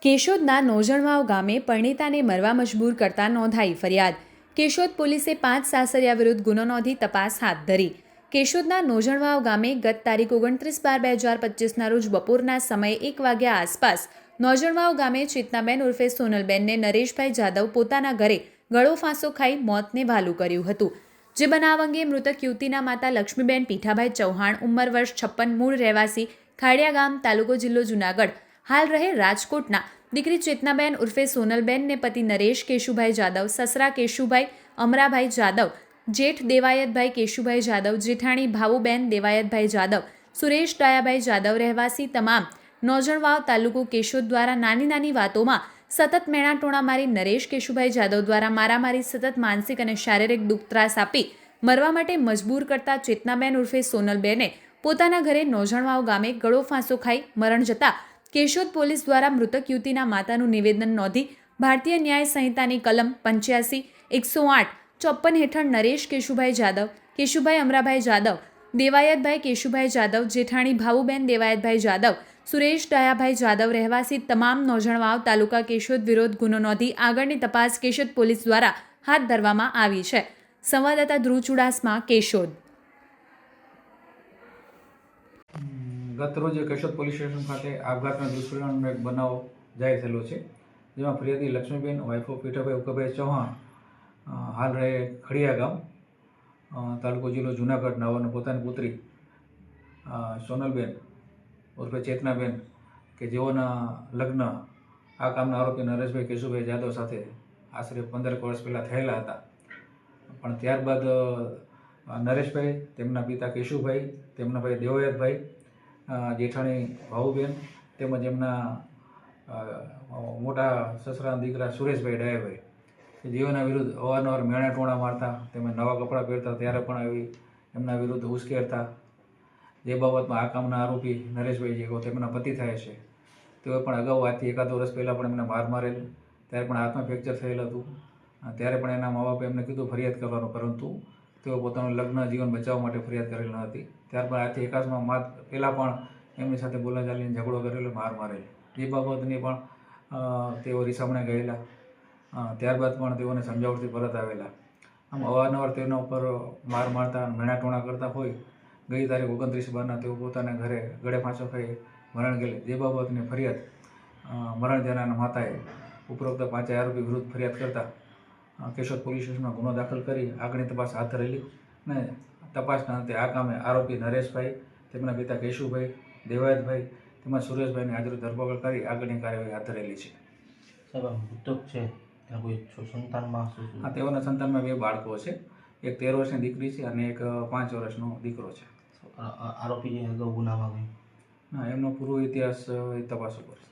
કેશોદના નોજણવાવ ગામે પરિણીતાને મરવા મજબૂર કરતા નોંધાઈ ફરિયાદ. કેશોદ પોલીસે 5 સાસરિયા વિરુદ્ધ ગુનો નોંધી તપાસ હાથ ધરી. કેશોદના નોજણવાવ ગામે ગત તારીખ 29/12/2025ના રોજ બપોરના સમયે 1 વાગ્યા આસપાસ નોજણવાવ ગામે ચેતનાબેન ઉર્ફે સોનલબેનને નરેશભાઈ જાદવ પોતાના ઘરે ગળો ફાંસો ખાઈ મોતને વહાલું કર્યું હતું. જે બનાવ અંગે મૃતક યુવતીના માતા લક્ષ્મીબેન પીઠાભાઈ ચૌહાણ, ઉંમર વર્ષ 56, મૂળ રહેવાસી ખાડિયા ગામ, તાલુકો જિલ્લો જુનાગઢ, હાલ રહે રાજકોટના દીકરી ચેતનાબેન ઉર્ફે સોનલબેનને પતિ નરેશ કેશુભાઈ જાદવ, સસરા કેશુભાઈ અમરાભાઈ જાદવ, જેઠ દેવાયતભાઈ કેશુભાઈ જાદવ, જેઠાણી ભાવુબેન દેવાયતભાઈ જાદવ, સુરેશ ડાયાભાઈ જાદવ રહેવાસી તમામ નોજણવાવ તાલુકો કેશોદ દ્વારા નાની નાની વાતોમાં સતત મેણાટોણા મારી નરેશ કેશુભાઈ જાદવ દ્વારા મારામારી સતત માનસિક અને શારીરિક દુઃખ ત્રાસ આપી મરવા માટે મજબૂર કરતા ચેતનાબેન ઉર્ફે સોનલબેને પોતાના ઘરે નોજણવાવ ગામે ગળો ફાંસો ખાઈ મરણ જતા કેશોદ પોલીસ દ્વારા મૃતક યુવતીના માતાનું નિવેદન નોંધી ભારતીય ન્યાય સંહિતાની કલમ 85, 108, 54 હેઠળ નરેશ કેશુભાઈ જાદવ, કેશુભાઈ અમરાભાઈ જાદવ, દેવાયતભાઈ કેશુભાઈ જાદવ, જેઠાણી ભાવુબેન દેવાયતભાઈ જાદવ, સુરેશ ડાયાભાઈ જાદવ રહેવાસી તમામ નોજણવાવ તાલુકા કેશોદ વિરુદ્ધ ગુનો નોંધી આગળની તપાસ કેશોદ પોલીસ દ્વારા હાથ ધરવામાં આવી છે. સંવાદદાતા ધ્રુવ ચુડાસમા, કેશોદ. ગત રોજ કેશોદ પોલીસ સ્ટેશન ખાતે આપઘાતના દુષ્કર્મનો એક બનાવ જાહેર થયેલો છે, જેમાં ફરિયાદી લક્ષ્મીબેન વાઇફ ઓફ પીઠાભાઈ ઉકાભાઈ ચૌહાણ, હાલ રહે ખડિયા ગામ, તાલુકો જિલ્લો જુનાગઢ, નાઓને પોતાની પુત્રી સોનલબેન ઉર્ફે ચેતનાબેન કે જેઓના લગ્ન આ કામના આરોપી નરેશભાઈ કેશુભાઈ જાદવ સાથે આશરે 15 વર્ષ પહેલાં થયેલા હતા. પણ ત્યારબાદ નરેશભાઈ, તેમના પિતા કેશુભાઈ, તેમના ભાઈ દેવાયતભાઈ, જેઠાણી ભાવુબેન તેમજ એમના મોટા સસરાના દીકરા સુરેશભાઈ ડાયાભાઈ કે જેઓના વિરુદ્ધ અવારનવાર મેણાટોણા મારતા, તેમજ નવા કપડાં પહેરતા ત્યારે પણ આવી એમના વિરુદ્ધ ઉશ્કેરતા. જે બાબતમાં આ કામના આરોપી નરેશભાઈ જે તેમના પતિ થાય છે, તેઓ પણ અગાઉ આજથી 1 વર્ષ પહેલાં પણ એમને માર મારેલ, ત્યારે પણ હાથમાં ફ્રેક્ચર થયેલ હતું. ત્યારે પણ એના મા બાપે એમને કીધું ફરિયાદ કરવાનું, પરંતુ તેઓ પોતાનું લગ્ન જીવન બચાવવા માટે ફરિયાદ કરેલ ન હતી. ત્યારબાદ આજથી 1 માસ પહેલાં પણ એમની સાથે બોલાચાલીને ઝઘડો કરેલો, માર મારેલ. જે બાબતની પણ તેઓ રીસામણે ગયેલા. ત્યારબાદ પણ તેઓને સમજાવટથી પરત આવેલા. આમ અવારનવાર તેના ઉપર માર મારતા, મેણાટોણા કરતા હોય. ગઈ તારીખ 29/12 તેઓ પોતાના ઘરે ગળે ફાંસો ખાઈ મરણ ગયેલી. જે બાબતની ફરિયાદ મરણ જનારના માતાએ ઉપરોક્ત 5 આરોપી વિરુદ્ધ ફરિયાદ કરતા કેશોદ પોલીસ સ્ટેશનમાં ગુનો દાખલ કરી આગળની તપાસ હાથ ધરેલી. અને તપાસના અંતે આ કામે આરોપી નરેશભાઈ, તેમના પિતા કેશુભાઈ, દેવાયતભાઈ તેમજ સુરેશભાઈની હાજરી ધરપકડ કરી આગળની કાર્યવાહી હાથ ધરેલી છે. સાહેબ, મૃતક છે ત્યાં કોઈ સંતાનમાં? હા, તેઓના સંતાનમાં 2 બાળકો છે. એક 13 વર્ષની દીકરી છે અને એક 5 વર્ષનો દીકરો છે. આરોપી જે અગાઉ ગુનામાં ગઈ? ના, એમનો પૂરો ઇતિહાસ તપાસ ઉપર છે.